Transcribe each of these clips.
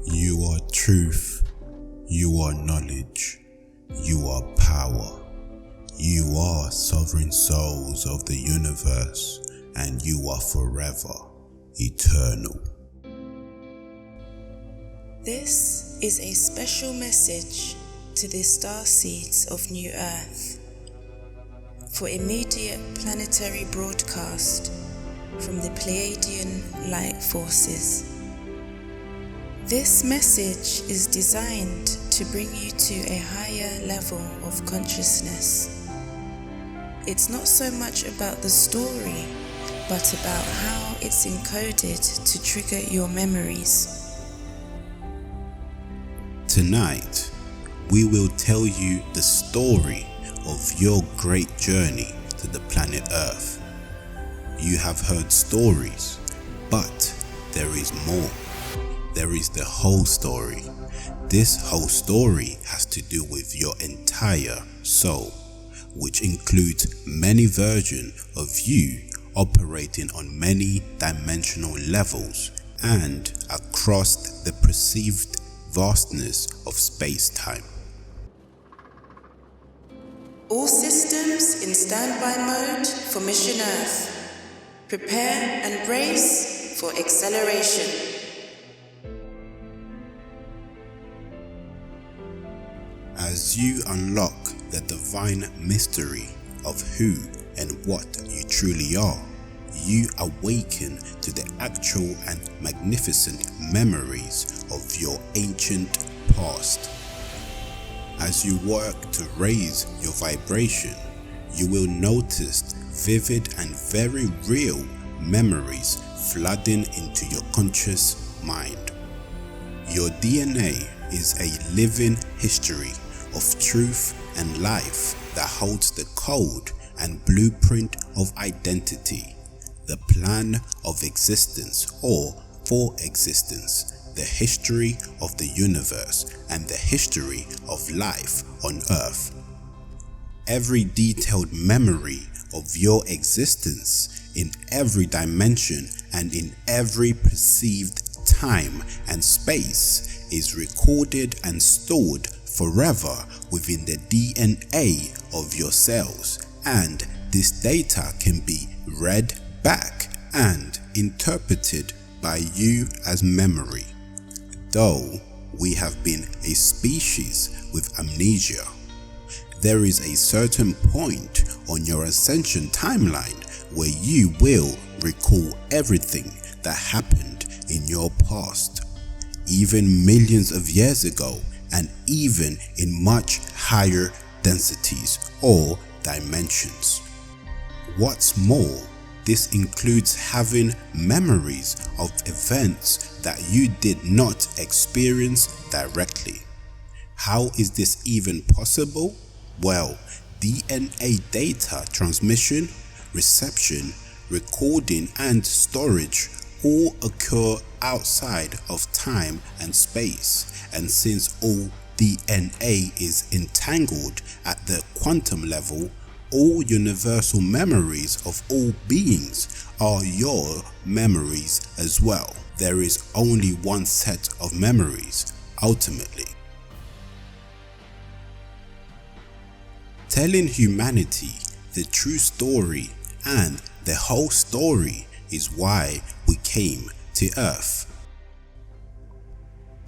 You are truth, you are knowledge, you are power, you are sovereign souls of the universe, and you are forever eternal. This is a special message to the Starseeds of New Earth for immediate planetary broadcast from the Pleiadian light forces. This message is designed to bring you to a higher level of consciousness. It's not so much about the story, but about how it's encoded to trigger your memories. Tonight, we will tell you the story of your great journey to the planet Earth. You have heard stories, but there is more. There is the whole story. This whole story has to do with your entire soul, which includes many versions of you operating on many dimensional levels and across the perceived vastness of space-time. All systems in standby mode for Mission Earth. Prepare and brace for acceleration. As you unlock the divine mystery of who and what you truly are, you awaken to the actual and magnificent memories of your ancient past. As you work to raise your vibration, you will notice vivid and very real memories flooding into your conscious mind. Your DNA is a living history of truth and life that holds the code and blueprint of identity, the plan of existence or for existence, the history of the universe, and the history of life on Earth. Every detailed memory of your existence in every dimension and in every perceived time and space is recorded and stored forever within the DNA of your cells, and this data can be read back and interpreted by you as memory. Though we have been a species with amnesia, there is a certain point on your ascension timeline where you will recall everything that happened in your past, even millions of years ago, and even in much higher densities or dimensions. What's more, this includes having memories of events that you did not experience directly. How is this even possible? Well, DNA data transmission, reception, recording, and storage all occur outside of time and space, and since all DNA is entangled at the quantum level, all universal memories of all beings are your memories as well. There is only one set of memories, ultimately. Telling humanity the true story and the whole story is why we came to Earth.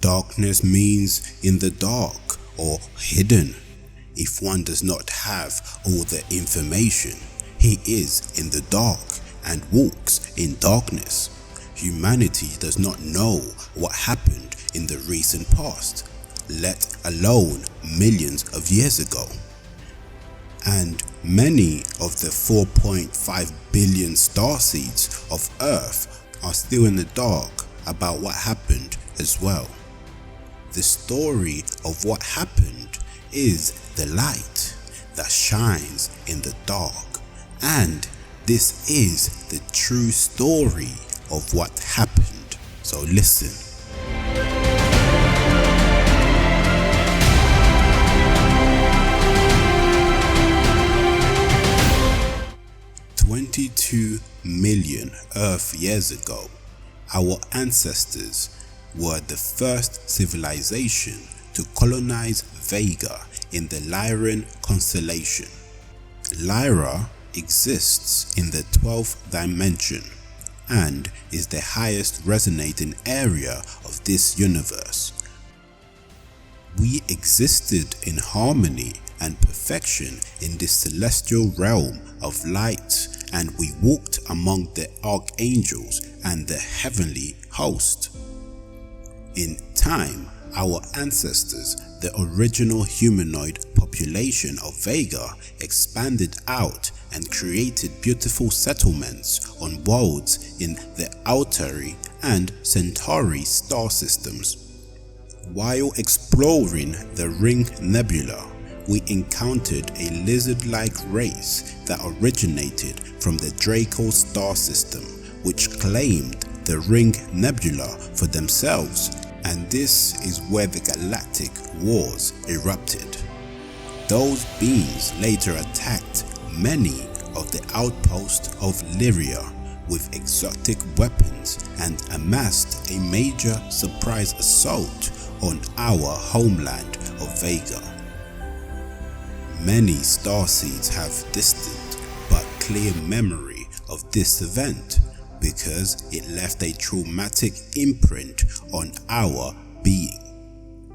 Darkness means in the dark or hidden. If one does not have all the information, he is in the dark and walks in darkness. Humanity does not know what happened in the recent past, let alone millions of years ago. And many of the 4.5 billion starseeds of Earth are still in the dark about what happened as well. The story of what happened is the light that shines in the dark, and this is the true story of what happened. So listen. $22 million Earth years ago, Our ancestors were the first civilization to colonize Vega in the Lyran constellation. Lyra exists in the 12th dimension and is the highest resonating area of this universe. We existed in harmony and perfection in this celestial realm of light, and we walked among the archangels and the heavenly host. In time, our ancestors, the original humanoid population of Vega, expanded out and created beautiful settlements on worlds in the Altari and Centauri star systems. While exploring the Ring Nebula, we encountered a lizard-like race that originated from the Draco star system, which claimed the Ring Nebula for themselves, and this is where the galactic wars erupted. Those beings later attacked many of the outposts of Lyria with exotic weapons and amassed a major surprise assault on our homeland of Vega. Many Starseeds have distant but clear memory of this event because it left a traumatic imprint on our being.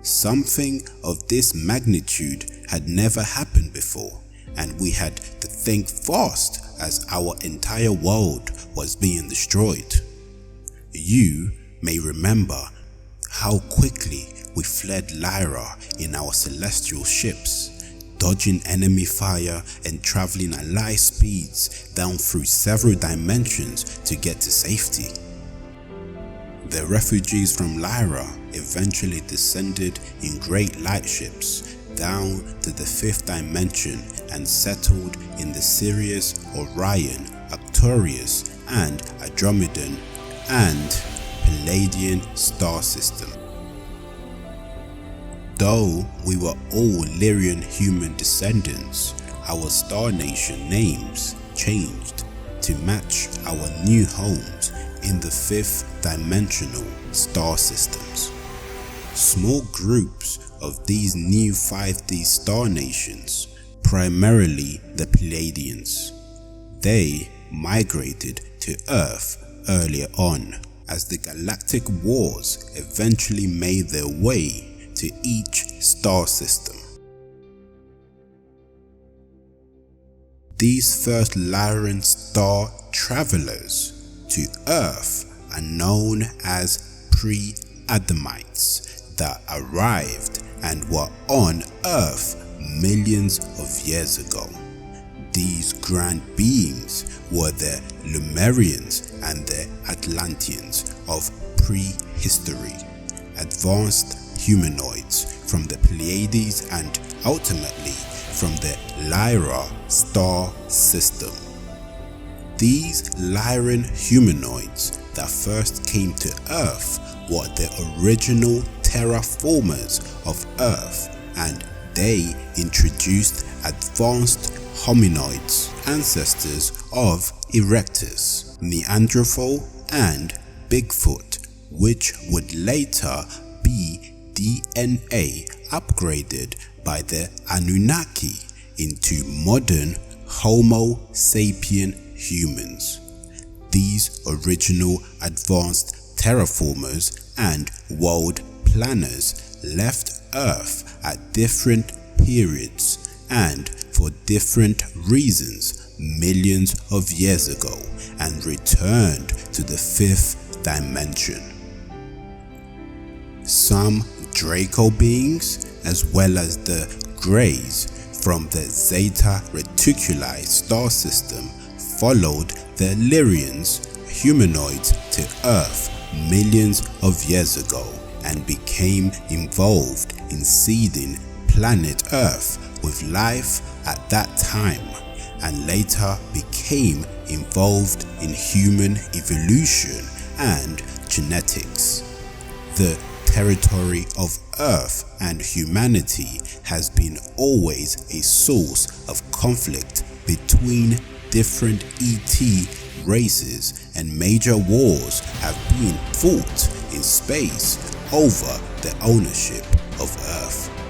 Something of this magnitude had never happened before, and we had to think fast as our entire world was being destroyed. You may remember how quickly we fled Lyra in our celestial ships, dodging enemy fire and traveling at light speeds down through several dimensions to get to safety. The refugees from Lyra eventually descended in great lightships down to the 5th dimension and settled in the Sirius, Orion, Arcturus, and Andromedan and Pleiadian star system. Though we were all Lyrian human descendants, our star nation names changed to match our new homes in the 5th dimensional star systems. Small groups of these new 5D star nations, primarily the Pleiadians, they migrated to Earth earlier on as the galactic wars eventually made their way to each star system. These first Lyran star travelers to Earth are known as pre-Adamites that arrived and were on Earth millions of years ago. These grand beings were the Lemurians and the Atlanteans of prehistory, advanced humanoids from the Pleiades and ultimately from the Lyra star system. These Lyran humanoids that first came to Earth were the original terraformers of Earth, and they introduced advanced hominoids, ancestors of Erectus, Neanderthal, and Bigfoot, which would later be DNA upgraded by the Anunnaki into modern Homo sapien humans. These original advanced terraformers and world planners left Earth at different periods and for different reasons millions of years ago and returned to the 5th dimension. Some Draco beings, as well as the Greys from the Zeta Reticuli star system, followed the Lyrians humanoids to Earth millions of years ago and became involved in seeding planet Earth with life at that time, and later became involved in human evolution and genetics. The territory of Earth and humanity has been always a source of conflict between different ET races and major wars have been fought in space over the ownership of Earth.